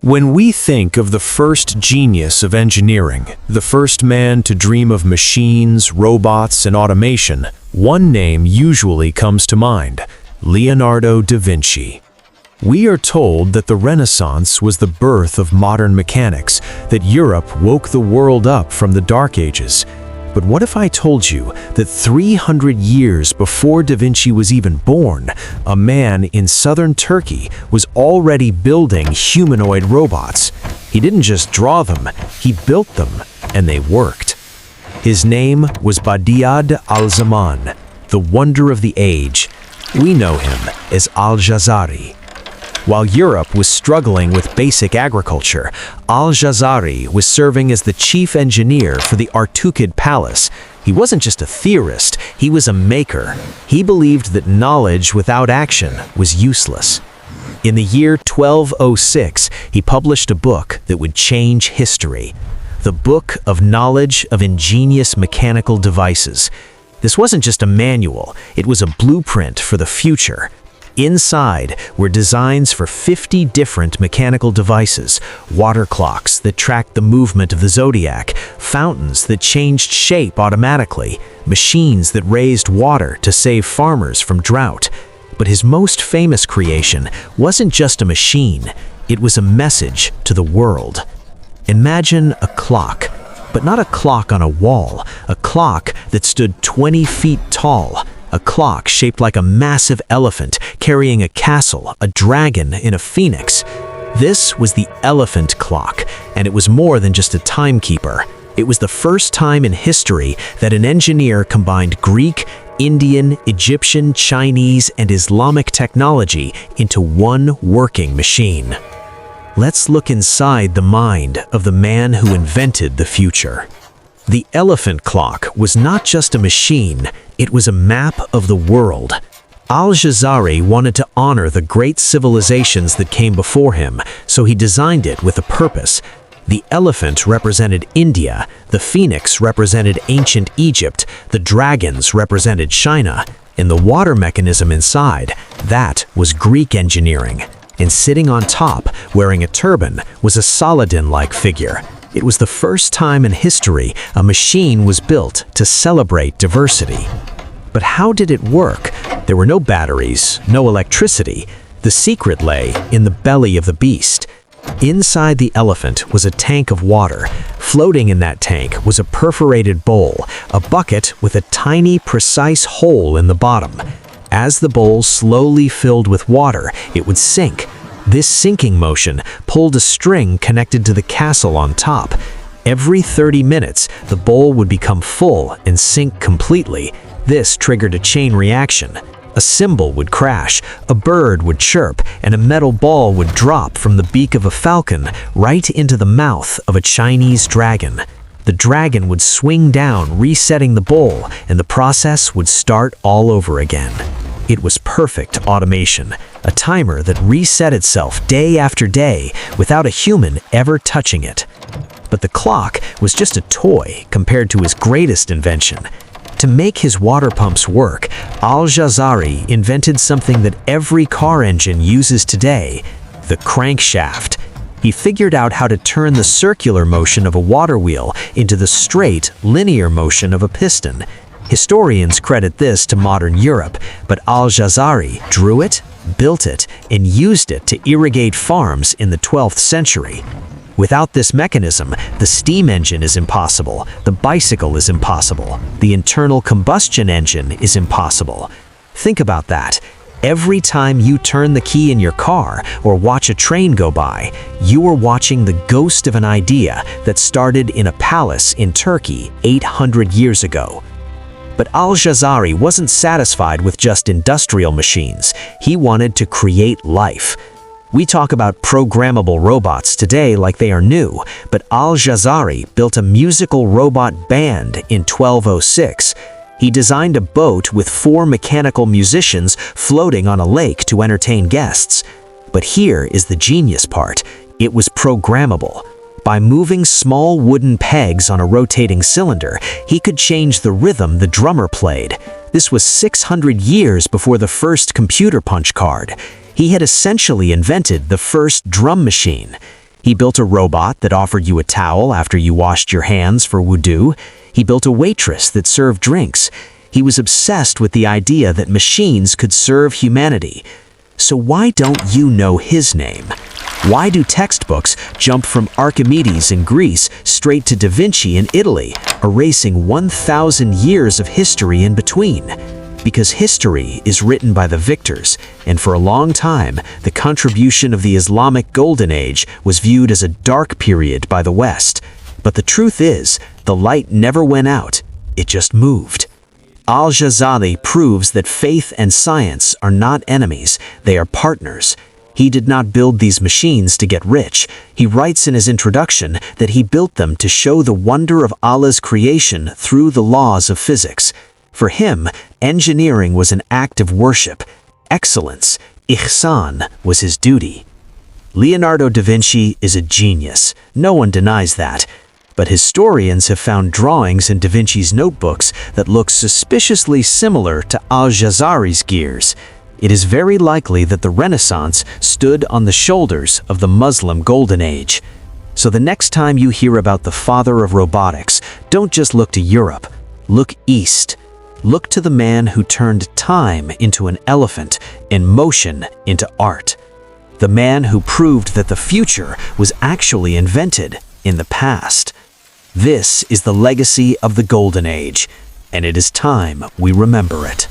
When we think of the first genius of engineering, the first man to dream of machines, robots, and automation, one name usually comes to mind: Leonardo da Vinci. We are told that the Renaissance was the birth of modern mechanics, that Europe woke the world up from the Dark Ages. But what if I told you that 300 years before Da Vinci was even born, a man in southern Turkey was already building humanoid robots? He didn't just draw them, he built them, and they worked. His name was Badiad al-Zaman, the wonder of the age. We know him as Al-Jazari. While Europe was struggling with basic agriculture, Al-Jazari was serving as the chief engineer for the Artuqid Palace. He wasn't just a theorist, he was a maker. He believed that knowledge without action was useless. In the year 1206, he published a book that would change history. The Book of Knowledge of Ingenious Mechanical Devices. This wasn't just a manual, it was a blueprint for the future. Inside were designs for 50 different mechanical devices, water clocks that tracked the movement of the zodiac, fountains that changed shape automatically, machines that raised water to save farmers from drought. But his most famous creation wasn't just a machine, it was a message to the world. Imagine a clock, but not a clock on a wall, a clock that stood 20 feet tall. A clock shaped like a massive elephant carrying a castle, a dragon, and a phoenix. This was the elephant clock, and it was more than just a timekeeper. It was the first time in history that an engineer combined Greek, Indian, Egyptian, Chinese, and Islamic technology into one working machine. Let's look inside the mind of the man who invented the future. The elephant clock was not just a machine, it was a map of the world. Al-Jazari wanted to honor the great civilizations that came before him, so he designed it with a purpose. The elephant represented India, the phoenix represented ancient Egypt, the dragons represented China, and the water mechanism inside, that was Greek engineering. And sitting on top, wearing a turban, was a Saladin-like figure. It was the first time in history a machine was built to celebrate diversity. But how did it work? There were no batteries, no electricity. The secret lay in the belly of the beast. Inside the elephant was a tank of water. Floating in that tank was a perforated bowl, a bucket with a tiny, precise hole in the bottom. As the bowl slowly filled with water, it would sink. This sinking motion pulled a string connected to the castle on top. Every 30 minutes, the bowl would become full and sink completely. This triggered a chain reaction. A cymbal would crash, a bird would chirp, and a metal ball would drop from the beak of a falcon right into the mouth of a Chinese dragon. The dragon would swing down, resetting the bowl, and the process would start all over again. It was perfect automation, a timer that reset itself day after day without a human ever touching it. But the clock was just a toy compared to his greatest invention. To make his water pumps work, Al-Jazari invented something that every car engine uses today: the crankshaft. He figured out how to turn the circular motion of a water wheel into the straight, linear motion of a piston. Historians credit this to modern Europe, but Al-Jazari drew it, built it, and used it to irrigate farms in the 12th century. Without this mechanism, the steam engine is impossible, the bicycle is impossible, the internal combustion engine is impossible. Think about that. Every time you turn the key in your car or watch a train go by, you are watching the ghost of an idea that started in a palace in Turkey 800 years ago. But Al-Jazari wasn't satisfied with just industrial machines. He wanted to create life. We talk about programmable robots today like they are new, but Al-Jazari built a musical robot band in 1206. He designed a boat with 4 mechanical musicians floating on a lake to entertain guests. But here is the genius part. It was programmable. By moving small wooden pegs on a rotating cylinder, he could change the rhythm the drummer played. This was 600 years before the first computer punch card. He had essentially invented the first drum machine. He built a robot that offered you a towel after you washed your hands for wudu. He built a waitress that served drinks. He was obsessed with the idea that machines could serve humanity. So why don't you know his name? Why do textbooks jump from Archimedes in Greece straight to Da Vinci in Italy, erasing 1,000 years of history in between? Because history is written by the victors, and for a long time, the contribution of the Islamic Golden Age was viewed as a dark period by the West. But the truth is, the light never went out, it just moved. Al-Jazari proves that faith and science are not enemies, they are partners. He did not build these machines to get rich. He writes in his introduction that he built them to show the wonder of Allah's creation through the laws of physics. For him, engineering was an act of worship. Excellence, ihsan, was his duty. Leonardo da Vinci is a genius. No one denies that. But historians have found drawings in Da Vinci's notebooks that look suspiciously similar to Al-Jazari's gears. It is very likely that the Renaissance stood on the shoulders of the Muslim Golden Age. So the next time you hear about the father of robotics, don't just look to Europe. Look east. Look to the man who turned time into an elephant and motion into art. The man who proved that the future was actually invented in the past. This is the legacy of the Golden Age, and it is time we remember it.